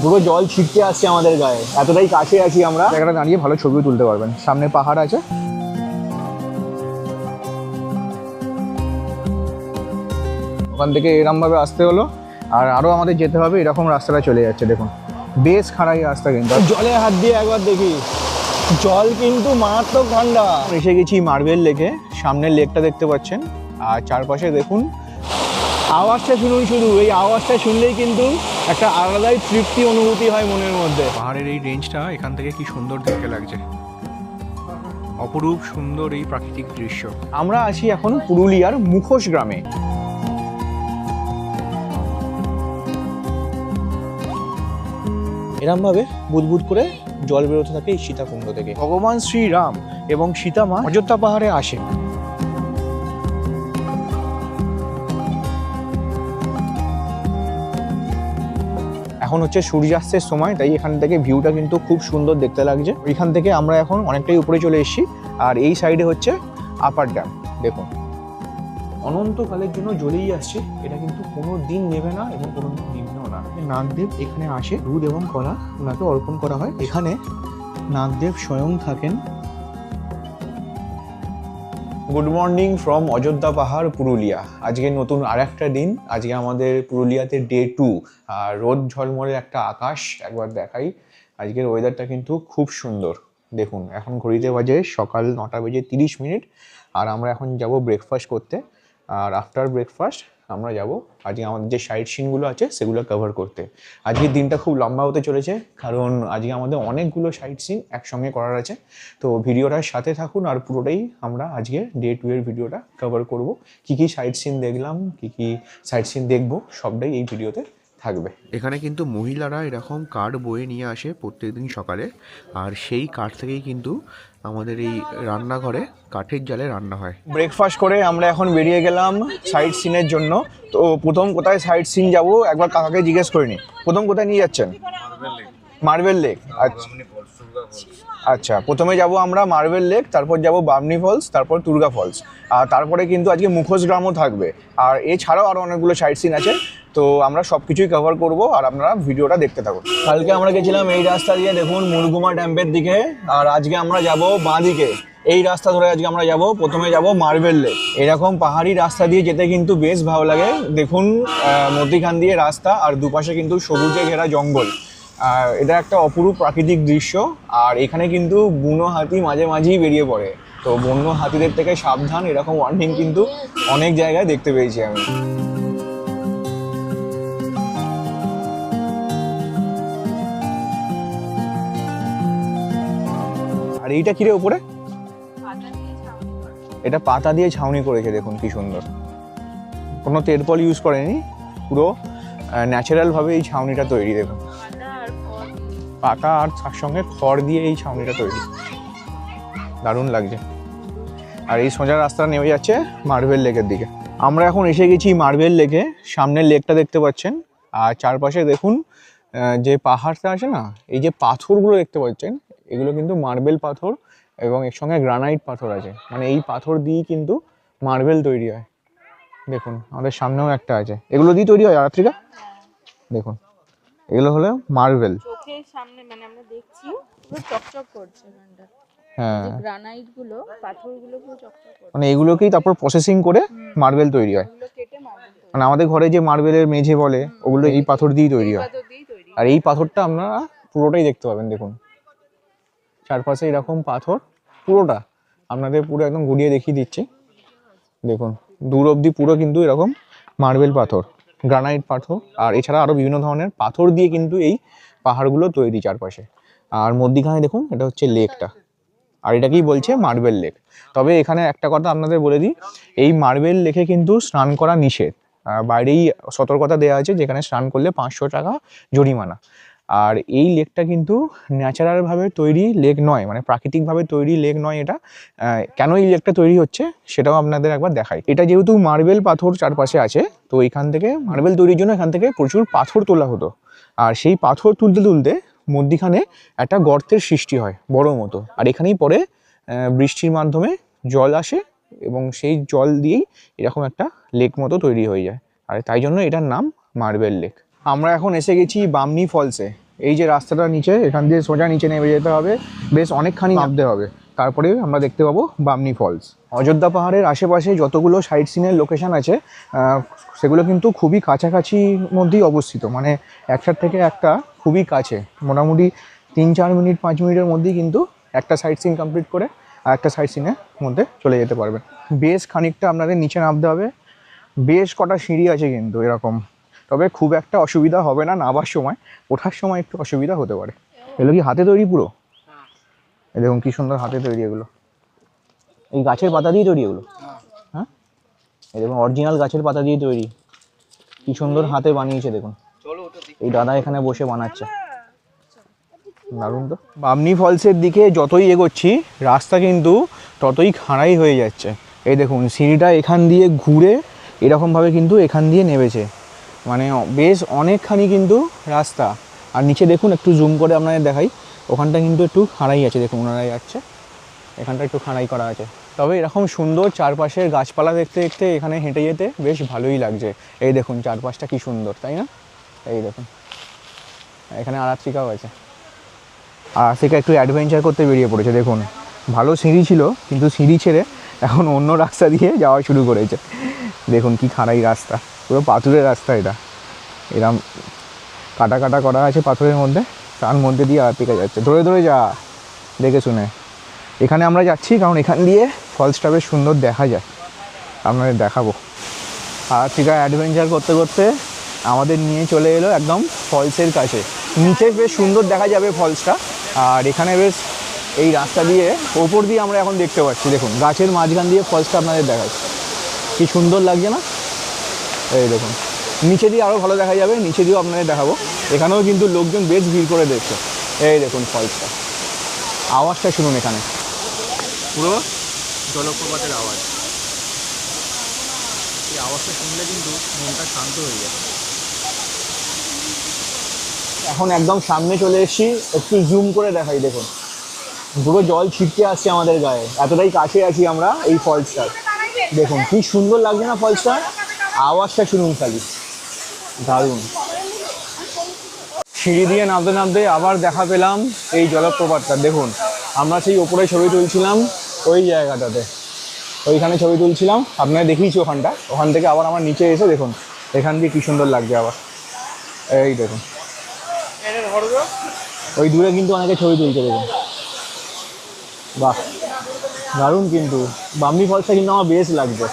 পুরো জল ছিটকে আসছে আমাদের গায়ে, এতটাই কাছে আছি আমরা। জায়গাটা দাঁড়িয়ে ভালো ছবিও তুলতে পারবেন, সামনে পাহাড় আছে। ওখান থেকে এরম ভাবে আসতে হলো, আর আরো আমাদের যেতে হবে। এরকম রাস্তাটা চলে যাচ্ছে, দেখুন বেশ খারাপ রাস্তা। কিন্তু জলে হাত দিয়ে একবার দেখি, জল কিন্তু মারাত্মক ঠান্ডা। এসে গেছি মার্বেল লেকে, সামনের লেকটা দেখতে পাচ্ছেন, আর চারপাশে দেখুন। আওয়াজটা শুনুন, শুধু এই আওয়াজটা শুনলেই কিন্তু একটা আলাদাই তৃপ্তি অনুভূতি হয় মনের মধ্যে। পাহাড়ের এই রেঞ্জটা এখান থেকে কি সুন্দর দেখতে লাগছে, অপরূপ সুন্দর এই প্রাকৃতিক দৃশ্য। আমরা আছি এখন পুরুলিয়ার মুখোশ গ্রামে। এরমভাবে বুদবুদ করে জল বেরোতে থাকে এই সীতাকুণ্ড থেকে। ভগবান শ্রীরাম এবং সীতা মা অযোধ্যা পাহাড়ে আসে। এখন হচ্ছে সূর্যাস্তের সময়, তাই এখান থেকে ভিউটা কিন্তু খুব সুন্দর দেখতে লাগছে। এখান থেকে আমরা এখন অনেকটাই উপরে চলে এসেছি, আর এই সাইডে হচ্ছে আপার ড্যাম। দেখুন অনন্তকালের জন্য জ্বলেই আসছে, এটা কিন্তু কোনো দিন নেবে না এবং কোনো দিন নিবেও না। নাগদেব এখানে আসে, দুধ এবং কলা ওনাকে অর্পণ করা হয়। এখানে নাগদেব স্বয়ং থাকেন। গুড মর্নিং ফ্রম অযোধ্যা পাহাড়, পুরুলিয়া। আজকে নতুন আর একটা দিন। আজকে আমাদের পুরুলিয়াতে ডে 2, আর রোদ ঝলমলে একটা আকাশ একবার দেখাই। আজকের ওয়েদারটা কিন্তু খুব সুন্দর। দেখুন এখন ঘড়িতে বাজে সকাল 9:30, আর আমরা এখন যাব ব্রেকফাস্ট করতে। আর আফটার ব্রেকফাস্ট আমরা যাব আজকে আমাদের যে সাইট সিনগুলো আছে সেগুলো কভার করতে। আজকের দিনটা খুব লম্বা হতে চলেছে, কারণ আজকে আমাদের অনেকগুলো সাইট সিন একসঙ্গে করার আছে। তো ভিডিওটার সাথে থাকুন, আর পুরোটাই আমরা আজকে ডে 2 এর ভিডিওটা কভার করব। কী কী সাইট সিন দেখলাম, কী কী সাইট সিন দেখবো, সবটাই এই ভিডিওতে থাকবে। এখানে কিন্তু মহিলারা এরকম কাঠ বয়ে নিয়ে আসে প্রত্যেকদিন সকালে, আর সেই কাঠ থেকেই কিন্তু আমাদের এই রান্নাঘরে কাঠের জালে রান্না হয়। ব্রেকফাস্ট করে আমরা এখন বেরিয়ে গেলাম সাইট সিনের জন্য। তো প্রথম কোথায় সাইট সিন যাব একবার কাকাকে জিজ্ঞেস করে নি। প্রথম কোথায় নিয়ে যাচ্ছেন? Marble lake. আচ্ছা, প্রথমে যাব আমরা মার্বেল লেক, তারপর যাব বামনি ফলস, তারপর দুর্গা ফলস, আর তারপরে কিন্তু আজকে মুখোশ গ্রামও থাকবে। আর এছাড়াও আরও অনেকগুলো সাইট সিন আছে, তো আমরা সব কিছুই কভার করব, আর আপনারা ভিডিওটা দেখতে থাকুন। কালকে আমরা গেছিলাম এই রাস্তা দিয়ে, দেখুন মুরগুমা ড্যাম্পের দিকে, আর আজকে আমরা যাব বাঁ দিকে। এই রাস্তা ধরে আজকে আমরা যাব, প্রথমে যাব মার্বেল লেক। এরকম পাহাড়ি রাস্তা দিয়ে যেতে কিন্তু বেশ ভালো লাগে। দেখুন মধ্যিখান দিয়ে রাস্তা, আর দুপাশে কিন্তু সবুজে ঘেরা জঙ্গল। এটা একটা অপরূপ প্রাকৃতিক দৃশ্য। আর এখানে কিন্তু বুনো হাতি মাঝে মাঝেই বেরিয়ে পড়ে, তো বন্য হাতিদের থেকে সাবধান, এরকম ওয়ার্নিং কিন্তু অনেক জায়গায় দেখতে পেয়েছি আমি। আর এইটা কিরে উপরে? এটা পাতা দিয়ে ছাউনি করেছে, দেখুন কি সুন্দর। কোনো তেরপল ইউজ করেনি, পুরো ন্যাচারাল ভাবে এই ছাউনিটা তৈরি। দেখুন পাতা আর তার সঙ্গে খড় দিয়ে এই ছাউনিটা তৈরি, দারুণ লাগছে। আর এই সোজা রাস্তা নেমে যাচ্ছে মার্বেল লেকের দিকে। আমরা এখন এসে গেছি মার্বেল লেকে, সামনের লেকটা দেখতে পাচ্ছেন। আর চারপাশে দেখুন যে পাহাড়টা আছে না, এই যে পাথরগুলো দেখতে পাচ্ছেন, এগুলো কিন্তু মার্বেল পাথর, এবং এর সঙ্গে গ্রানাইট পাথর আছে। মানে এই পাথর দিয়েই কিন্তু মার্বেল তৈরি হয়। দেখুন আমাদের সামনেও একটা আছে, এগুলো দিয়ে তৈরি হয়। আরাত্রিকা দেখুন, এগুলো হলো মার্বেল। চোখের সামনে মানে আমরা দেখছি পুরো চকচক করছে এখানটা। হ্যাঁ, গ্রানাইট গুলো, পাথরগুলো পুরো চকচক করছে। মানে এগুলোকেই তারপর প্রসেসিং করে মার্বেল তৈরি হয়। এগুলো কেটে মার্বেল তৈরি। মানে আমাদের ঘরে যে মার্বেলের মেঝে বলে, ওগুলো এই পাথর দিয়েই তৈরি হয়। পাথর দিয়েই তৈরি। আর এই পাথরটা আপনারা পুরোটাই দেখতে পাবেন। দেখুন চারপাশে এরকম পাথর, পুরোটা আপনাদের পুরো একদম ঘুরিয়ে দেখিয়ে দিচ্ছি। দেখুন দূর অবধি পুরো কিন্তু এরকম মার্বেল পাথর, গ্রানাইট পাথর, আর এছাড়া আরও বিভিন্ন ধরনের পাথর দিয়ে কিন্তু এই পাহাড়গুলো তৈরি চারপাশে। আর মধ্যিখানে দেখুন এটা হচ্ছে লেকটা, আর এটাকেই বলছে মার্বেল লেক। তবে এখানে একটা কথা আপনাদের বলে দিই, এই মার্বেল লেকে কিন্তু স্নান করা নিষেধ। বাইরেই সতর্কতা দেওয়া আছে, যেখানে স্নান করলে 500 টাকা জরিমানা। আর এই লেকটা কিন্তু ন্যাচারালভাবে তৈরি লেক নয়, মানে প্রাকৃতিকভাবে তৈরি লেক নয় এটা। কেন এই লেকটা তৈরি হচ্ছে সেটাও আপনাদের একবার দেখাই। এটা যেহেতু মার্বেল পাথর চারপাশে আছে, তো এখান থেকে মার্বেল তৈরির জন্য এখান থেকে প্রচুর পাথর তোলা হতো। আর সেই পাথর তুলতে তুলতে মধ্যিখানে একটা গর্তের সৃষ্টি হয় বড় মতো, আর এখানেই পরে বৃষ্টির মাধ্যমে জল আসে, এবং সেই জল দিয়েই এরকম একটা লেক মতো তৈরি হয়ে যায়। আর তাই জন্য এটার নাম মার্বেল লেক। আমরা এখন এসে গেছি বামনি ফলসে। এই যে রাস্তাটা নিচে, এখান দিয়ে সোজা নিচে নেমে যেতে হবে, বেশ অনেকখানি নামতে হবে, তারপরে আমরা দেখতে পাবো বামনি ফলস। অযোধ্যা পাহাড়ের আশেপাশে যতগুলো সাইট সিনের লোকেশন আছে সেগুলো কিন্তু খুবই কাছাকাছির মধ্যেই অবস্থিত, মানে একটার থেকে একটা খুবই কাছে, মোটামুটি 3-4 মিনিট 5 মিনিটের মধ্যেই কিন্তু একটা সাইট সিন কমপ্লিট করে আর একটা সাইট সিনের মধ্যে চলে যেতে পারবেন। বেশ খানিকটা আপনাদের নিচে নামতে হবে, বেশ কটা সিঁড়ি আছে কিন্তু এরকম, তবে খুব একটা অসুবিধা হবে না নামার সময়, ওঠার সময় একটু অসুবিধা হতে পারে। এগুলো কি হাতে তৈরি পুরো? এই দেখুন কি সুন্দর হাতে তৈরি এগুলো, এই গাছের পাতা দিয়ে তৈরি এগুলো। হ্যাঁ, এই দেখুন অরিজিনাল গাছের পাতা দিয়ে তৈরি, কি সুন্দর হাতে বানিয়েছে দেখুন। এই দাদা এখানে বসে বানাচ্ছে, দারুণ তো। বামনি ফলসের দিকে যতই এগোচ্ছি রাস্তা কিন্তু ততই খাড়াই হয়ে যাচ্ছে। এই দেখুন সিঁড়িটা এখান দিয়ে ঘুরে এরকমভাবে কিন্তু এখান দিয়ে নেমেছে, মানে বেশ অনেকখানি কিন্তু রাস্তা। আর নিচে দেখুন, একটু জুম করে আপনাদের দেখাই, ওখানটা কিন্তু একটু খাড়াই আছে, দেখুন ওনারা যাচ্ছে, এখানটা একটু খাড়াই করা আছে। তবে এরকম সুন্দর চারপাশের গাছপালা দেখতে দেখতে এখানে হেঁটে যেতে বেশ ভালোই লাগছে। এই দেখুন চারপাশটা কি সুন্দর, তাই না? এই দেখুন এখানে আরাত্রিকাও আছে, আর থেকে একটু অ্যাডভেঞ্চার করতে বেরিয়ে পড়েছে। দেখুন ভালো সিঁড়ি ছিল, কিন্তু সিঁড়ি ছেড়ে এখন অন্য রাস্তা দিয়ে যাওয়া শুরু করেছে। দেখুন কি খাড়াই রাস্তা, পুরো পাথরের রাস্তা এটা, এরম কাটা কাটা করা আছে পাথরের মধ্যে, তার মধ্যে দিয়ে আরাত্রিকা যাচ্ছে। ধরে ধরে যা, দেখে শুনে। এখানে আমরা যাচ্ছি কারণ এখান দিয়ে ফলসটা বেশ সুন্দর দেখা যায়, আপনাদের দেখাবো। আরাত্রিকা অ্যাডভেঞ্চার করতে করতে আমাদের নিয়ে চলে এলো একদম ফলসের কাছে। নিচে বেশ সুন্দর দেখা যাবে ফলসটা, আর এখানে বেশ এই রাস্তা দিয়ে ওপর দিয়ে আমরা এখন দেখতে পাচ্ছি। দেখুন গাছের মাঝখান দিয়ে ফলসটা আপনাদের দেখাচ্ছি, কি সুন্দর লাগছে না? এই দেখুন নিচে দিয়ে আরও ভালো দেখা যাবে, নিচে দিয়েও আপনাদের দেখাবো। এখানেও কিন্তু লোকজন বেশ ভিড় করে দেখছে। এই দেখুন ফলসটা, আওয়াজটা শুনুন, এখানে পুরো জলপ্রপাতের আওয়াজ। এই আওয়াজটা শুনলে কিন্তু মনটা শান্ত হয়ে যায়। এখন একদম সামনে চলে এসেছি, একটু জুম করে দেখাই, দেখুন পুরো জল ছিটকে আসছে আমাদের গায়ে, এতটাই কাছে আছি আমরা এই ফলসটার। দেখুন কি সুন্দর লাগছে না ফলসটা? আওয়াজটা শুনুন খালি, দারুণ। সিঁড়ি দিয়ে নামতে নামতে আবার দেখা পেলাম এই জলপ্রপাতটা। দেখুন আমরা সেই ওপরে ছবি তুলছিলাম ওই জায়গাটাতে, ওইখানে ছবি তুলছিলাম, আপনারা দেখিয়েছি ওখানটা। ওখান থেকে আবার আমার নিচে এসে দেখুন এখান দিয়ে কী সুন্দর লাগছে আবার। এই দেখুন ওই দূরে কিন্তু অনেকে ছবি তুলছে, দেখুন বাহ দারুণ। কিন্তু বামনি ফলসটা কিন্তু আমার বেশ লাগছে।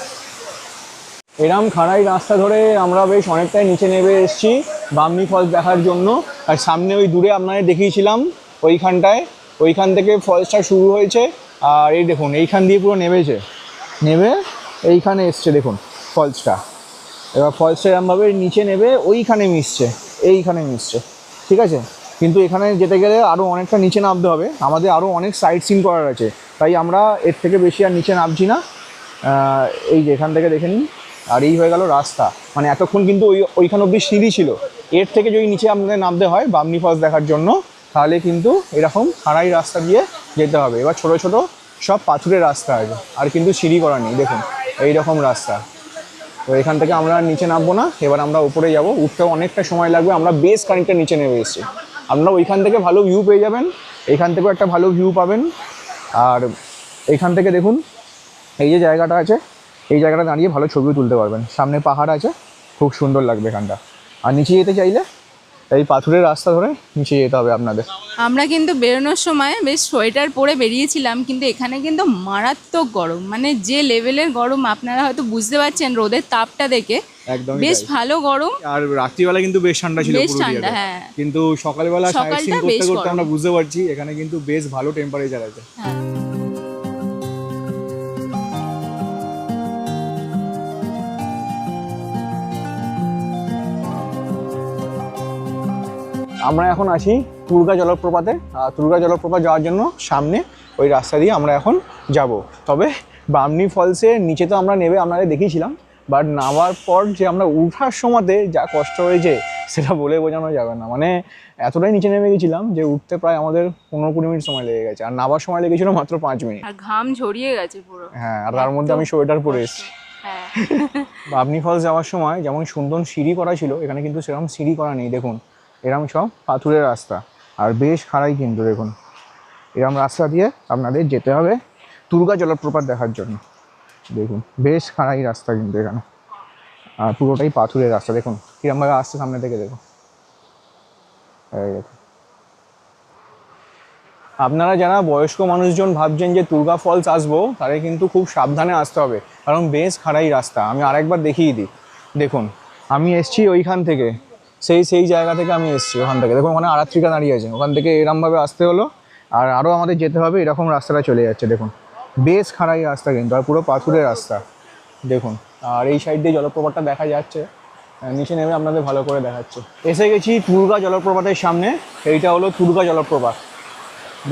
এরম খাড়াই রাস্তা ধরে আমরা বেশ অনেকটাই নিচে নেমে এসেছি বামনি ফলস দেখার জন্য। আর সামনে ওই দূরে আপনাদের দেখিয়েছিলাম ওইখানটায়, ওইখান থেকে ফলসটা শুরু হয়েছে। আর এই দেখুন এইখান দিয়ে পুরো নেমেছে, নেমে এইখানে এসছে দেখুন ফলসটা। এবার ফলসটা এরমভাবে নিচে নেবে ওইখানে মিশছে, এইখানে মিশছে, ঠিক আছে। কিন্তু এখানে যেতে গেলে আরও অনেকটা নিচে নামতে হবে, আমাদের আরও অনেক সাইট সিন করার আছে, তাই আমরা এর থেকে বেশি আর নিচে নামছি না। এই যে এখান থেকে দেখে নিন, আর এই হয়ে গেল রাস্তা। মানে এতক্ষণ কিন্তু ওইখান অবধি সিঁড়ি ছিল, এর থেকে যদি নিচে আপনাদের নামতে হয় বামনি ফলস দেখার জন্য, তাহলে কিন্তু এরকম খাড়াই রাস্তা দিয়ে যেতে হবে। এবার ছোটো ছোটো সব পাথরের রাস্তা আছে, আর কিন্তু সিঁড়ি করা নেই, দেখুন এই রকম রাস্তা। তো এখান থেকে আমরা নিচে নামবো না, এবার আমরা উপরে যাব, উঠতেও অনেকটা সময় লাগবে। আমরা বেশ খানিকটা নিচে নেমে এসেছি, আপনারা ওইখান থেকে ভালো ভিউ পেয়ে যাবেন, এখান থেকেও একটা ভালো ভিউ পাবেন। আর এইখান থেকে দেখুন এই যে জায়গাটা আছে, এই জায়গাটা দাঁড়িয়ে ভালো ছবিও তুলতে পারবেন, সামনে পাহাড় আছে, খুব সুন্দর লাগবে এখানটা। আর নিচে যেতে চাইলে এই পাথরের রাস্তা ধরে নিচে যেতে হবে আপনাদের। আমরা কিন্তু বেরোনোর সময় বেশ সোয়েটার পরে বেরিয়েছিলাম, কিন্তু এখানে কিন্তু মারাত্মক গরম, মানে যে লেভেলের গরম আপনারা হয়তো বুঝতে পারছেন রোদের তাপটা দেখে। একদমই বেশ ভালো গরম, আর রাত্রিবেলা কিন্তু বেশ ঠান্ডা ছিল বেশ ঠান্ডা, হ্যাঁ। কিন্তু সকালবেলা সাইট সিন সকালটা করতে বেশ করতে গরম। আমরা বুঝতে পারছি এখানে কিন্তু বেশ ভালো টেম্পারেচার আছে। হ্যাঁ। আমরা এখন আছি তুর্গা জলপ্রপাতে, আর তুর্গা জলপ্রপাত যাওয়ার জন্য সামনে ওই রাস্তা দিয়ে আমরা এখন যাব। তবে বামনি ফলসের নিচে তো আমরা নেমে আপনাদের দেখিয়েছিলাম, বাট নামার পর যে আমরা উঠার সময়তে যা কষ্ট হয়েছে সেটা বলে বোঝানো যাবে না। মানে এতটাই নিচে নেমে গেছিলাম যে উঠতে প্রায় আমাদের 15-20 মিনিট সময় লেগে গেছে, আর নামার সময় লেগেছিল মাত্র 5 মিনিট। আর ঘাম ঝরিয়ে গেছে পুরো। হ্যাঁ, আর তার মধ্যে আমি সোয়েটার পরে এসেছি। হ্যাঁ বাবনি ফলস যাওয়ার সময় যেমন সুন্দর সিঁড়ি করা ছিল, এখানে কিন্তু সেরকম সিঁড়ি করা নেই। দেখুন এরকম সব পাথুরের রাস্তা, আর বেশ খাড়াই কিন্তু। দেখুন এরকম রাস্তা দিয়ে আপনাদের যেতে হবে দুর্গা জলপ্রপাত দেখার জন্য। দেখুন বেশ খাড়াই রাস্তা কিন্তু এখানে, আর পুরোটাই পাথুরের রাস্তা। দেখুন কিরমভাবে আসছে সামনে থেকে, দেখুন এই দেখুন। আপনারা যারা বয়স্ক মানুষজন ভাবছেন যে দুর্গা ফলস আসবো, তাদের কিন্তু খুব সাবধানে আসতে হবে, কারণ বেশ খাড়াই রাস্তা। আমি আরেকবার দেখিয়ে দিই। দেখুন আমি এসছি ওইখান থেকে, সেই জায়গা থেকে আমি এসছি ওখান থেকে। দেখুন ওখানে আরাত্রিকা দাঁড়িয়ে আছে, ওখান থেকে এরমভাবে আসতে হলো, আর আরও আমাদের যেতে হবে। এরকম রাস্তাটা চলে যাচ্ছে। দেখুন বেশ খাড়াই রাস্তা কিন্তু, আর পুরো পাথুরের রাস্তা। দেখুন আর এই সাইড দিয়ে জলপ্রপাতটা দেখা যাচ্ছে, নিচে নেমে আপনাদের ভালো করে দেখাচ্ছে। এসে গেছি দুর্গা জলপ্রপাতের সামনে। এইটা হলো দুর্গা জলপ্রপাত।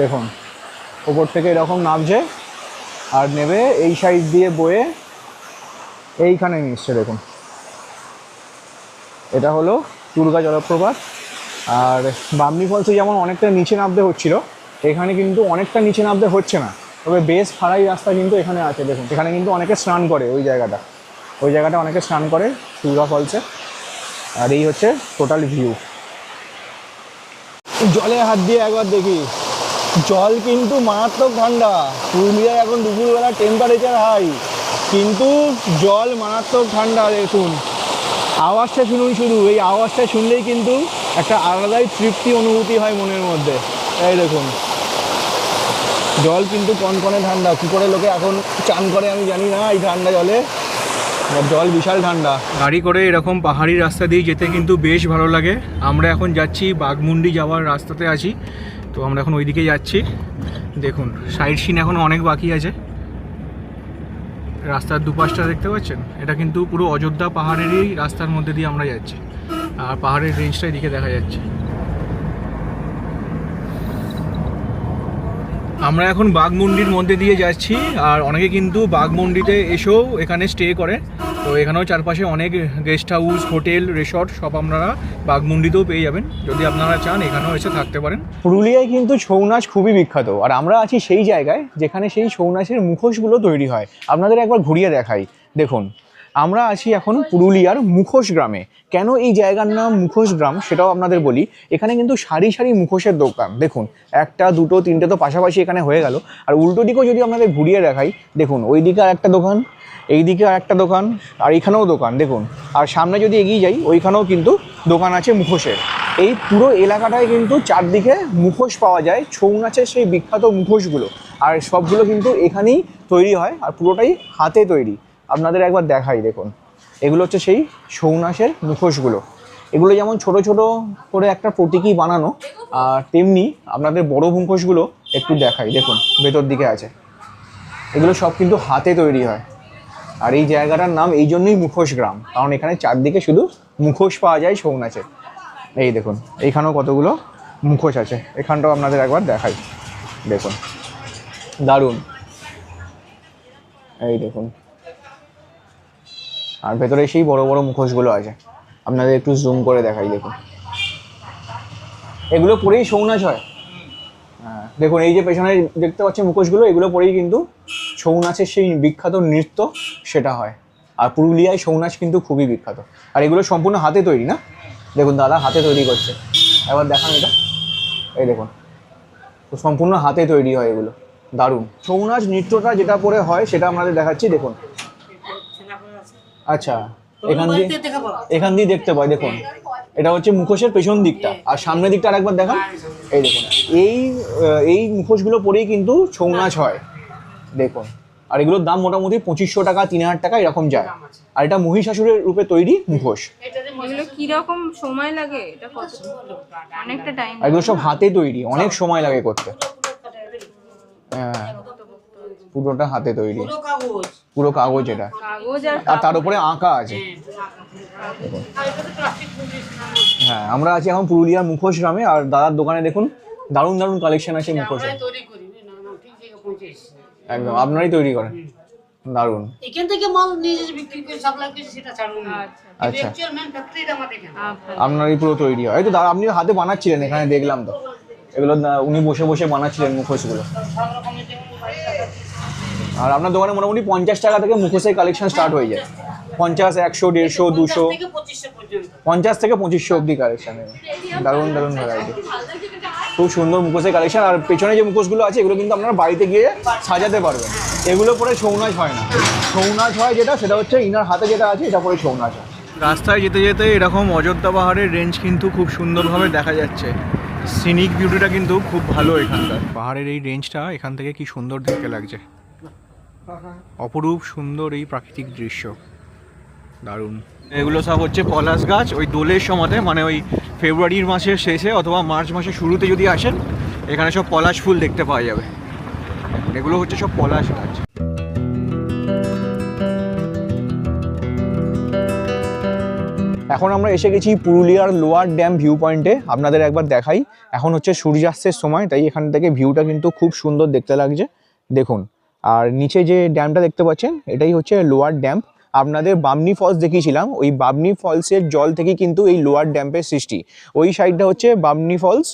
দেখুন ওপর থেকে এরকম নামছে আর নেবে এই সাইড দিয়ে বয়ে এইখানে মিশছে। দেখুন এটা হলো দুর্গা জলপ্রপাত। আর বামনি ফলসে যেমন অনেকটা নিচে নামতে হচ্ছিল, এখানে কিন্তু অনেকটা নিচে নামতে হচ্ছে না, তবে বেশ খাড়াই রাস্তা কিন্তু এখানে আছে। দেখুন এখানে কিন্তু অনেকে স্নান করে, ওই জায়গাটা অনেকে স্নান করে দুর্গা ফলসে। আর এই হচ্ছে টোটাল ভিউ। জলে হাত দিয়ে একবার দেখি, জল কিন্তু মারাত্মক ঠান্ডা। পুরুলিয়ায় এখন দুপুরবেলা টেম্পারেচার হাই, কিন্তু জল মারাত্মক ঠান্ডা। দেখুন আওয়াজটা শুনুন, শুধু এই আওয়াজটা শুনলেই কিন্তু একটা আলাদাই তৃপ্তি অনুভূতি হয় মনের মধ্যে। এই দেখুন জল কিন্তু কনকনে ঠান্ডা। কী করে লোকে এখন চান করে আমি জানি না এই ঠান্ডা জলে, জল বিশাল ঠান্ডা। গাড়ি করে এরকম পাহাড়ি রাস্তা দিয়ে যেতে কিন্তু বেশ ভালো লাগে। আমরা এখন যাচ্ছি বাঘমুন্ডি যাওয়ার রাস্তাতে আছি, তো আমরা এখন ওইদিকে যাচ্ছি। দেখুন সাইড সিন এখন অনেক বাকি আছে। রাস্তার দুপাশটা দেখতে পাচ্ছেন, এটা কিন্তু পুরো অযোধ্যা পাহাড়েরই রাস্তার মধ্যে দিয়ে আমরা যাচ্ছি, আর পাহাড়ের রেঞ্জটা এদিকে দেখা যাচ্ছে। আমরা এখন বাঘমুন্ডির মধ্যে দিয়ে যাচ্ছি, আর অনেকে কিন্তু বাঘমুন্ডিতে এসেও এখানে স্টে করে। তো এখানেও চারপাশে অনেক গেস্ট হাউস, হোটেল, রিসর্ট সব আপনারা বাঘমুন্ডিতেও পেয়ে যাবেন। যদি আপনারা চান এখানেও এসে থাকতে পারেন। পুরুলিয়ায় কিন্তু ছৌ নাচ খুবই বিখ্যাত, আর আমরা আছি সেই জায়গায় যেখানে সেই ছৌ নাচের মুখোশগুলো তৈরি হয়। আপনাদের একবার ঘুরিয়ে দেখাই। দেখুন আমরা আছি এখন পুরুলিয়ার মুখোশ গ্রামে। কেন এই জায়গার নাম মুখোশ গ্রাম সেটাও আপনাদের বলি। এখানে কিন্তু সারি সারি মুখোশের দোকান। দেখুন একটা দুটো তিনটে তো পাশাপাশি এখানে হয়ে গেল, আর উল্টো দিকেও যদি আপনাদের ঘুরিয়ে দেখাই, দেখুন ওই দিকে আর একটা দোকান, এই দিকে আর একটা দোকান, আর এইখানেও দোকান। দেখুন আর সামনে যদি এগিয়ে যাই, ওইখানেও কিন্তু দোকান আছে মুখোশের। এই পুরো এলাকাটায় কিন্তু চারদিকে মুখোশ পাওয়া যায়, ছৌ নাচের সেই বিখ্যাত মুখোশগুলো। আর সবগুলো কিন্তু এখানেই তৈরি হয়, আর পুরোটাই হাতে তৈরি। আপনাদের একবার দেখাই। দেখুন এগুলো হচ্ছে সেই ছৌ নাচের মুখোশগুলো। এগুলো যেমন ছোট ছোট করে একটা প্রতীকী বানানো, আর তেমনি আপনাদের বড় মুখোশগুলো একটু দেখাই। দেখুন ভেতর দিকে আছে, এগুলো সব কিন্তু হাতে তৈরি হয়। আর এই জায়গাটার নাম এই জন্যই মুখোশ গ্রাম, কারণ এখানে চারদিকে শুধু মুখোশ পাওয়া যায় ছৌ নাচের। এই দেখুন এইখানেও কতগুলো মুখোশ আছে, এখানটাও আপনাদের একবার দেখাই। দেখুন দারুণ, এই দেখুন। আর ভেতরে সেই বড় বড় মুখোশগুলো আছে, আপনাদের একটু জুম করে দেখাই। দেখুন এগুলো পরেই ছৌ নাচ হয়। হ্যাঁ দেখুন এই যে পেছনে দেখতে পাচ্ছেন মুখোশগুলো, এগুলো পরেই কিন্তু ছৌ নাচের সেই বিখ্যাত নৃত্য সেটা হয়। আর পুরুলিয়ায় ছৌ নাচ কিন্তু খুবই বিখ্যাত। আর এগুলো সম্পূর্ণ হাতে তৈরি না? দেখুন দাদা হাতে তৈরি করছে, একবার দেখান এটা। এই দেখুন তো সম্পূর্ণ হাতে তৈরি হয় এগুলো, দারুণ। ছৌ নাচ নৃত্যটা যেটা পরে হয় সেটা আপনাদের দেখাচ্ছি। দেখুন আচ্ছা এখান দিয়ে দেখতে পাই। দেখুন এটা হচ্ছে মুখোশের পেছন দিকটা, আর সামনের দিকটা আরেকবার দেখান। এই দেখুন এই মুখোশগুলো পরেই কিন্তু ছৌ নাচ হয়। দেখুন আর এগুলোর দাম মোটামুটি 2500 টাকা 3000 টাকা এরকম যায়। আর এটা মহিষাসুরের রূপে তৈরি মুখোশ। এগুলো কিরকম সময় লাগে? এটা কত? অনেকটা টাইম। এগুলো সব হাতে তৈরি, অনেক সময় লাগে করতে। হ্যাঁ পুরোটা হাতে তৈরি, পুরো কাগজ এটা, আর তার উপরে আঁকা আছে। হ্যাঁ আমরা আছি এখন পুরুলিয়ার মুখোশ গ্রামে, আর দাদার দোকানে দেখুন দারুণ দারুণ কালেকশন আছে মুখোশের। একদম আপনারাই তৈরি করেন, দারুণ। এখান থেকে মাল নিয়ে বিক্রি করে সাপ্লাই করে সেটা ছাড়ুন। আচ্ছা অ্যাকচুয়াল ম্যান ফ্যাক্টরিটা আমাদের এখানে। আপনারই পুরো তৈরি হয়। এই তো দাদা আপনি হাতে বানাচ্ছিলেন এখানে দেখলাম, তো এগুলো উনি বসে বসে বানাচ্ছিলেন মুখোশগুলো। আর আপনার দোকানে মোটামুটি 50 টাকা থেকে মুখোশের কালেকশন স্টার্ট হয়ে যায়। 50, 100, 150, 200, থেকে 2500 পর্যন্ত 50 থেকে 2500 অব্দি কালেকশন। দারুণ দারুণ ভ্যারাইটি, খুব সুন্দর মুখোশের কালেকশন। আর পেছনে যে মুখোশগুলো আছে এগুলো কিন্তু আপনারা বাড়িতে গিয়ে সাজাতে পারবেন। এগুলো পরে ছৌ নাচ হয় না, ছৌ নাচ হয় যেটা সেটা হচ্ছে ইনার হাতে যেটা আছে এটা পরে ছৌ নাচ হয়। রাস্তায় যেতে যেতে এরকম অযোধ্যা পাহাড়ের রেঞ্জ কিন্তু খুব সুন্দরভাবে দেখা যাচ্ছে। সিনিক বিউটিটা কিন্তু খুব ভালো এখানকার। পাহাড়ের এই রেঞ্জটা এখান থেকে কি সুন্দর দেখতে লাগছে, অপরূপ সুন্দর এই প্রাকৃতিক দৃশ্য, দারুণ। এগুলো সব হচ্ছে পলাশ গাছ। ওই দোলের সময়তে মানে ওই ফেব্রুয়ারির মাসের শেষে অথবা মার্চ মাসের শুরুতে যদি আসেন এখানে সব পলাশ ফুল দেখতে পাওয়া যাবে। এগুলো হচ্ছে সব পলাশ গাছ। এখন আমরা এসে গেছি পুরুলিয়ার লোয়ার ড্যাম ভিউ পয়েন্টে। আপনাদের একবার দেখাই, এখন হচ্ছে সূর্যাস্তের সময়, তাই এখান থেকে ভিউটা কিন্তু খুব সুন্দর দেখতে লাগছে, দেখুন। আর নিচে যে ড্যামটা দেখতে পাচ্ছেন এটাই হচ্ছে লোয়ার ড্যাম। আপনাদের বামনি ফলস দেখিয়েছিলাম, ওই বামনি ফলসের জল থেকেই কিন্তু এই লোয়ার ড্যাম্পের সৃষ্টি। ওই সাইডটা হচ্ছে বামনি ফলস,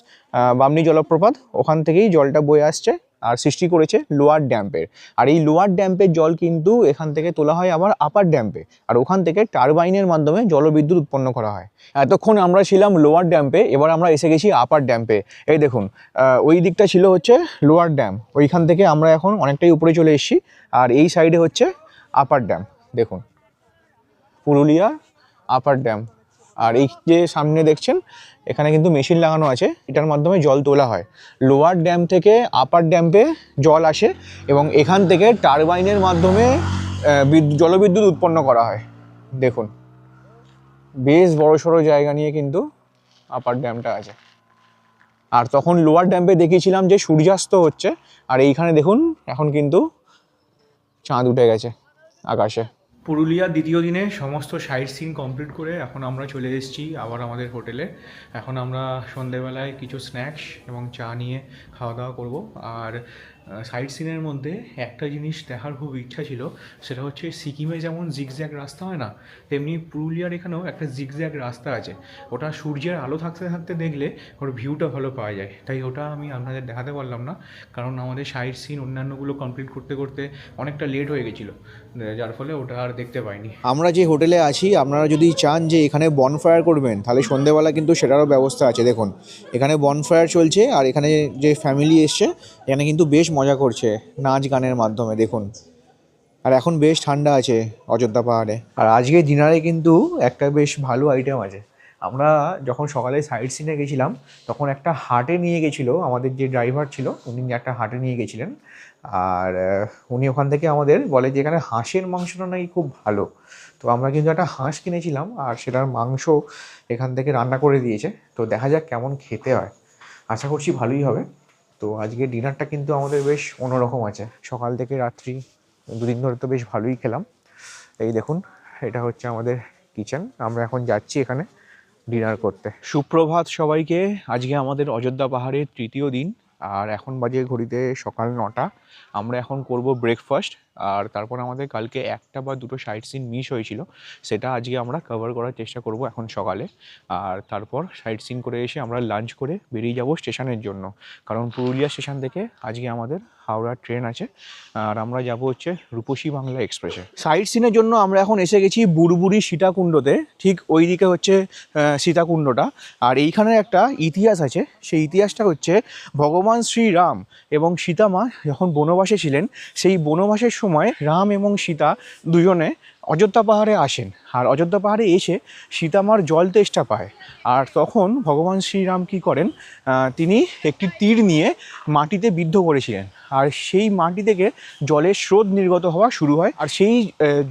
বামনি জলপ্রপাত, ওখান থেকেই জলটা বয়ে আসছে আর সৃষ্টি করেছে লোয়ার ড্যাম্পের। আর এই লোয়ার ড্যাম্পের জল কিন্তু এখান থেকে তোলা হয় আবার আপার ড্যাম্পে, আর ওখান থেকে টারবাইনের মাধ্যমে জলবিদ্যুৎ উৎপন্ন করা হয়। এতক্ষণ আমরা ছিলাম লোয়ার ড্যাম্পে, এবার আমরা এসে গেছি আপার ড্যাম্পে। এই দেখুন, ওই দিকটা ছিল হচ্ছে লোয়ার ড্যাম, ওইখান থেকে আমরা এখন অনেকটাই উপরে চলে এসেছি। আর এই সাইডে হচ্ছে আপার ড্যাম, দেখুন পুরুলিয়া আপার ড্যাম। আর এই যে সামনে দেখছেন এখানে কিন্তু মেশিন লাগানো আছে, এটার মাধ্যমে জল তোলা হয়। লোয়ার ড্যাম থেকে আপার ড্যাম্পে জল আসে এবং এখান থেকে টারবাইনের মাধ্যমে জলবিদ্যুৎ উৎপন্ন করা হয়। দেখুন বেশ বড়সড় জায়গা নিয়ে কিন্তু আপার ড্যামটা আছে। আর তখন লোয়ার ড্যাম্পে দেখিয়েছিলাম যে সূর্যাস্ত হচ্ছে, আর এইখানে দেখুন এখন কিন্তু চাঁদ উঠে গেছে আকাশে। পুরুলিয়ার দ্বিতীয় দিনে সমস্ত সাইট সিন কমপ্লিট করে এখন আমরা চলে এসেছি আবার আমাদের হোটেলে। এখন আমরা সন্ধ্যেবেলায় কিছু স্ন্যাক্স এবং চা নিয়ে খাওয়া দাওয়া করব। আর সাইট সিনের মধ্যে একটা জিনিস দেখার খুব ইচ্ছা ছিল, সেটা হচ্ছে সিকিমে যেমন জিগজ্যাগ রাস্তা হয় না, তেমনি পুরুলিয়ার এখানেও একটা জিগজ্যাগ রাস্তা আছে। ওটা সূর্যের আলো থাকতে থাকতে দেখলে ওর ভিউটা ভালো পাওয়া যায়, তাই ওটা আমি আপনাদের দেখাতে পারলাম না, কারণ আমাদের সাইট সিন অন্যান্যগুলো কমপ্লিট করতে করতে অনেকটা লেট হয়ে গেছিলো, যার ফলে ওটা আর দেখতে পাইনি। আমরা যে হোটেলে আছি, আপনারা যদি চান যে এখানে বনফায়ার করবেন তাহলে সন্ধ্যেবেলা কিন্তু সেটারও ব্যবস্থা আছে। দেখুন এখানে বনফায়ার চলছে, আর এখানে যে ফ্যামিলি এসছে এখানে কিন্তু বেশ মজা করছে নাচ গানের মাধ্যমে, দেখুন। আর এখন বেশ ঠান্ডা আছে অযোধ্যা পাহাড়ে। আর আজকে ডিনারে কিন্তু একটা বেশ ভালো আইটেম আছে। আমরা যখন সকালে সাইট সিনে গেছিলাম তখন একটা হাটে নিয়ে গেছিলো আমাদের যে ড্রাইভার ছিল, উনি একটা হাটে নিয়ে গেছিলেন। আর উনি ওখান থেকে আমাদের বলে যে এখানে হাঁসের মাংসটা নাকি খুব ভালো। তো আমরা কিন্তু একটা হাঁস কিনেছিলাম আর সেটার মাংস এখান থেকে রান্না করে দিয়েছে। তো দেখা যাক কেমন খেতে হয়, আশা করছি ভালোই হবে। তো আজকে ডিনারটা কিন্তু আমাদের বেশ অন্যরকম আছে, সকাল থেকে রাত্রি দুদিন ধরে তো বেশ ভালোই খেলাম। এই দেখুন এটা হচ্ছে আমাদের কিচেন, আমরা এখন যাচ্ছি এখানে ডিনার করতে। সুপ্রভাত সবাইকে, আজকে আমাদের অযোধ্যা পাহাড়ের তৃতীয় দিন, আর এখন বাজে ঘড়িতে সকাল 9টা। আমরা এখন করব ব্রেকফাস্ট, আর তারপর আমাদের কালকে একটা বা দুটো সাইট সিন মিস হয়েছিল, সেটা আজকে আমরা কভার করার চেষ্টা করব এখন সকালে। আর তারপর সাইট সিন করে এসে আমরা লাঞ্চ করে বেরিয়ে যাব স্টেশনের জন্য, কারণ পুরুলিয়া স্টেশন থেকে আজকে আমাদের হাওড়া ট্রেন আছে, আর আমরা যাব হচ্ছে রূপসী বাংলা এক্সপ্রেসে। সাইট সিনের জন্য আমরা এখন এসে গেছি বুড়বুড়ি সীতাকুণ্ডতে, ঠিক ওই দিকে হচ্ছে সীতাকুণ্ডটা। আর এইখানে একটা ইতিহাস আছে, সেই ইতিহাসটা হচ্ছে ভগবান শ্রীরাম এবং সীতামা যখন বনবাসে ছিলেন, সেই বনবাসের সময় রাম এবং সীতা দুজনে অযোধ্যা পাহাড়ে আসেন। আর অযোধ্যা পাহাড়ে এসে সীতামার জল তেষ্টা পায়, আর তখন ভগবান শ্রীরাম কী করেন, তিনি একটি তীর নিয়ে মাটিতে বিদ্ধ করেছিলেন, আর সেই মাটি থেকে জলের স্রোত নির্গত হওয়া শুরু হয়, আর সেই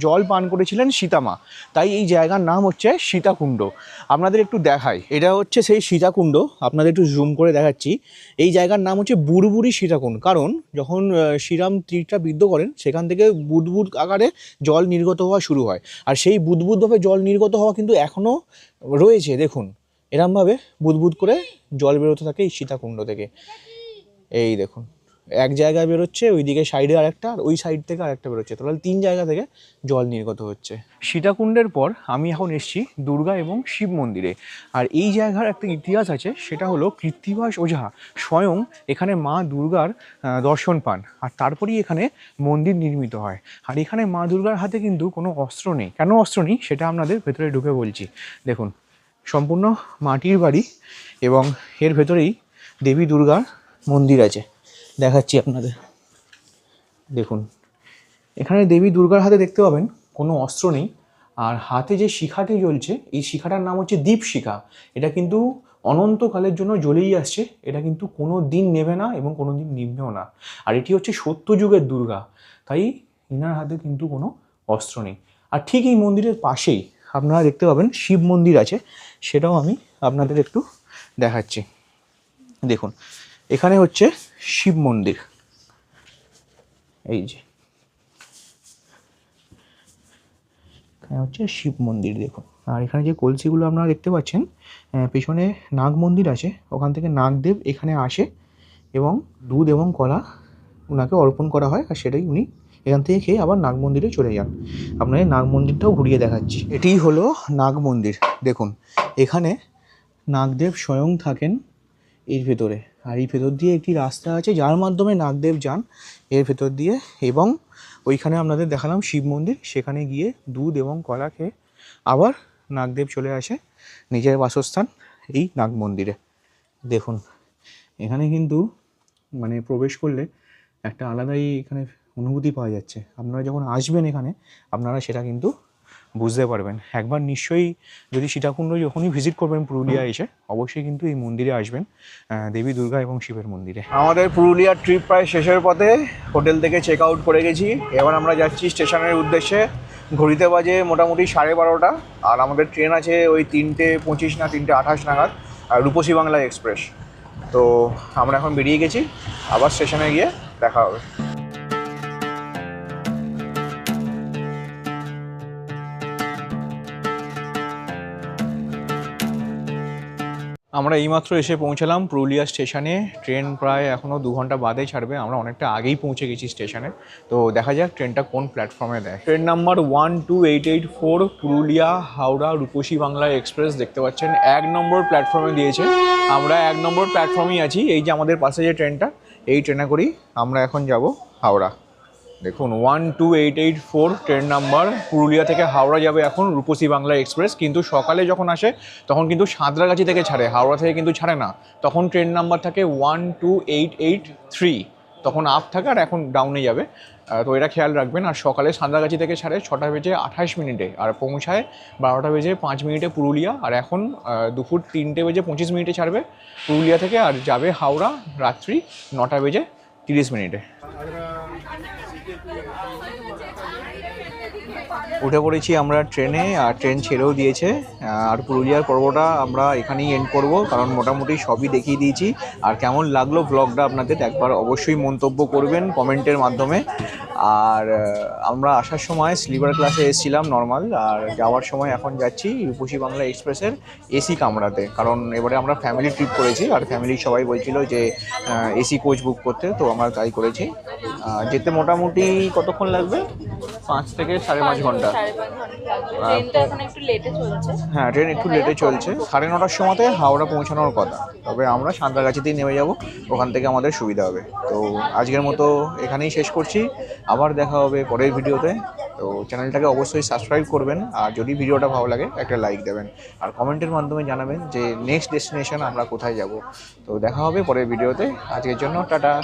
জল পান করেছিলেন সীতামা। তাই এই জায়গার নাম হচ্ছে সীতাকুণ্ড। আপনাদের একটু দেখাই, এটা হচ্ছে সেই সীতাকুণ্ড, আপনাদের একটু জুম করে দেখাচ্ছি। এই জায়গার নাম হচ্ছে বুড়বুড়ি সীতাকুণ্ড, কারণ যখন শ্রীরাম তীরটা বিদ্ধ করেন সেখান থেকে বুদবুদ আকারে জল নির্গত হওয়া শুরু হয়, আর সেই বুদবুদভাবে জল নির্গত হওয়া কিন্তু এখনও রয়েছে। দেখুন এরমভাবে বুদবুদ করে জল বেরোতে থাকে এই সীতাকুণ্ড থেকে, এই দেখুন এক জায়গায় বেরোচ্ছে, ওইদিকে সাইডে আরেকটা, আর ওই সাইড থেকে আরেকটা বেরোচ্ছে, তাহলে 3 জায়গা থেকে জল নির্গত হচ্ছে। সীতাকুণ্ডের পর আমি এখন এসেছি দুর্গা এবং শিব মন্দিরে। আর এই জায়গার একটা ইতিহাস আছে, সেটা হলো কৃত্তিবাস ওঝা স্বয়ং এখানে মা দুর্গার দর্শন পান, আর তারপরেই এখানে মন্দির নির্মিত হয়। আর এখানে মা দুর্গার হাতে কিন্তু কোনো অস্ত্র নেই। কেন অস্ত্র নেই সেটা আপনাদের ভেতরে ঢুকে বলছি। দেখুন, সম্পূর্ণ মাটির বাড়ি এবং এর ভেতরেই দেবী দুর্গার মন্দির আছে, দেখাচ্ছি আপনাদের। দেখুন, এখানে দেবী দুর্গার হাতে দেখতে পাবেন কোনো অস্ত্র নেই, আর হাতে যে শিখাটি জ্বলছে এই শিখাটার নাম হচ্ছে দীপ শিখা। এটা কিন্তু অনন্তকালের জন্য জ্বলেই আসছে, এটা কিন্তু কোনো দিন নেবে না এবং কোনো দিন নিভবেও না। আর এটি হচ্ছে সত্যযুগের দুর্গা, তাই ইনার হাতে কিন্তু কোনো অস্ত্র নেই। আর ঠিক এই মন্দিরের পাশেই আপনারা দেখতে পাবেন শিব মন্দির আছে, সেটাও আমি আপনাদের একটু দেখাচ্ছি। দেখুন, এখানে হচ্ছে শিব মন্দির, এই যে এখানে হচ্ছে শিব মন্দির দেখুন। আর এখানে যে কলসিগুলো আপনারা দেখতে পাচ্ছেন, পেছনে নাগ মন্দির আছে, ওখান থেকে নাগদেব এখানে আসে এবং দুধ এবং কলা ওনাকে অর্পণ করা হয়, আর সেটাই উনি এখান থেকে খেয়ে আবার নাগ মন্দিরে চলে যান। আপনাদের নাগ মন্দিরটাও ঘুরিয়ে দেখাচ্ছি। এটিই হলো নাগ মন্দির। দেখুন, এখানে নাগদেব স্বয়ং থাকেন এর ভেতরে, আর এই ভেতর দিয়ে একটি রাস্তা আছে যার মাধ্যমে নাগদেব যান এর ভেতর দিয়ে, এবং ওইখানে আপনাদের দেখালাম শিব মন্দির, সেখানে গিয়ে দুধ এবং কলা খেয়ে আবার নাগদেব চলে আসে নিজের বাসস্থান এই নাগ মন্দিরে। দেখুন, এখানে কিন্তু মানে প্রবেশ করলে একটা আলাদাই এখানে অনুভূতি পাওয়া যাচ্ছে। আপনারা যখন আসবেন এখানে আপনারা সেটা কিন্তু বুঝতে পারবেন। একবার নিশ্চয়ই যদি সীতাকুণ্ড যখনই ভিজিট করবেন পুরুলিয়া এসে, অবশ্যই কিন্তু এই মন্দিরে আসবেন, দেবী দুর্গা এবং শিবের মন্দিরে। আমাদের পুরুলিয়ার ট্রিপ প্রায় শেষের পথে, হোটেল থেকে চেক আউট করে গেছি। এবার আমরা যাচ্ছি স্টেশনের উদ্দেশ্যে। ঘড়িতে বাজে মোটামুটি 12:30, আর আমাদের ট্রেন আছে ওই 3:25 না 3:28 নাগাদ, আর রূপসী বাংলা এক্সপ্রেস। তো আমরা এখন বেরিয়ে গেছি, আবার স্টেশনে গিয়ে দেখা হবে। আমরা এইমাত্র এসে পৌঁছালাম পুরুলিয়া স্টেশনে। ট্রেন প্রায় এখনও 2 ঘন্টা বাদে ছাড়বে, আমরা অনেকটা আগেই পৌঁছে গেছি স্টেশনে। তো দেখা যাক ট্রেনটা কোন প্ল্যাটফর্মে দেয়। ট্রেন নাম্বার 12884 পুরুলিয়া হাওড়া রূপসী বাংলা এক্সপ্রেস দেখতে পাচ্ছেন 1 নম্বর প্ল্যাটফর্মে দিয়েছে। আমরা 1 নম্বর প্ল্যাটফর্মেই আছি। এই যে আমাদের পাশে যে ট্রেনটা, এই ট্রেনে করেই আমরা এখন যাব হাওড়া। দেখুন, 12884 ট্রেন নাম্বার, পুরুলিয়া থেকে হাওড়া যাবে এখন রূপসী বাংলা এক্সপ্রেস। কিন্তু সকালে যখন আসে তখন কিন্তু সাঁতরাগাছি থেকে ছাড়ে, হাওড়া থেকে কিন্তু ছাড়ে না। তখন ট্রেন নাম্বার থাকে 12883, তখন আপ থাকে আর এখন ডাউনে যাবে। তো এটা খেয়াল রাখবেন। আর সকালে সাঁতরাগাছি থেকে ছাড়ে 6:28 আর পৌঁছায় 12:05 পুরুলিয়া। আর এখন দুপুর 3:25 ছাড়বে পুরুলিয়া থেকে, আর যাবে হাওড়া রাত্রি 9:30। উঠে পড়েছি আমরা ট্রেনে, আর ট্রেন ছেড়েও দিয়েছে। আর পুরুলিয়ার পর্বটা আমরা এখানেই এন্ড করব, কারণ মোটামুটি সবই দেখিয়ে দিয়েছি। আর কেমন লাগলো ব্লগটা আপনাদের একবার অবশ্যই মন্তব্য করবেন কমেন্টের মাধ্যমে। আর আমরা আসার সময় স্লিপার ক্লাসে এসেছিলাম নর্মাল, আর যাওয়ার সময় এখন যাচ্ছি রূপসী বাংলা এক্সপ্রেসের এসি কামরাতে, কারণ এবারে আমরা ফ্যামিলি ট্রিপ করেছি, আর ফ্যামিলির সবাই বলছিল যে এসি কোচ বুক করতে, তো আমরা তাই করেছি। যেতে মোটামুটি কতক্ষণ লাগবে? 5 থেকে 5.5 ঘন্টা। হ্যাঁ, ট্রেন একটু লেটে চলছে। 9:30 সময়তে হাওড়া পৌঁছানোর কথা, তবে আমরা সাঁতরাগাছিতেই নেমে যাব, ওখান থেকে আমাদের সুবিধা হবে। তো আজকের মতো এখানেই শেষ করছি, আবার দেখা হবে পরের ভিডিওতে। তো চ্যানেলটাকে অবশ্যই সাবস্ক্রাইব করবেন, আর যদি ভিডিওটা ভালো লাগে একটা লাইক দেবেন, আর কমেন্টের মাধ্যমে জানাবেন যে নেক্সট ডেস্টিনেশন আমরা কোথায় যাব। তো দেখা হবে পরের ভিডিওতে। আজকের জন্য টাটা।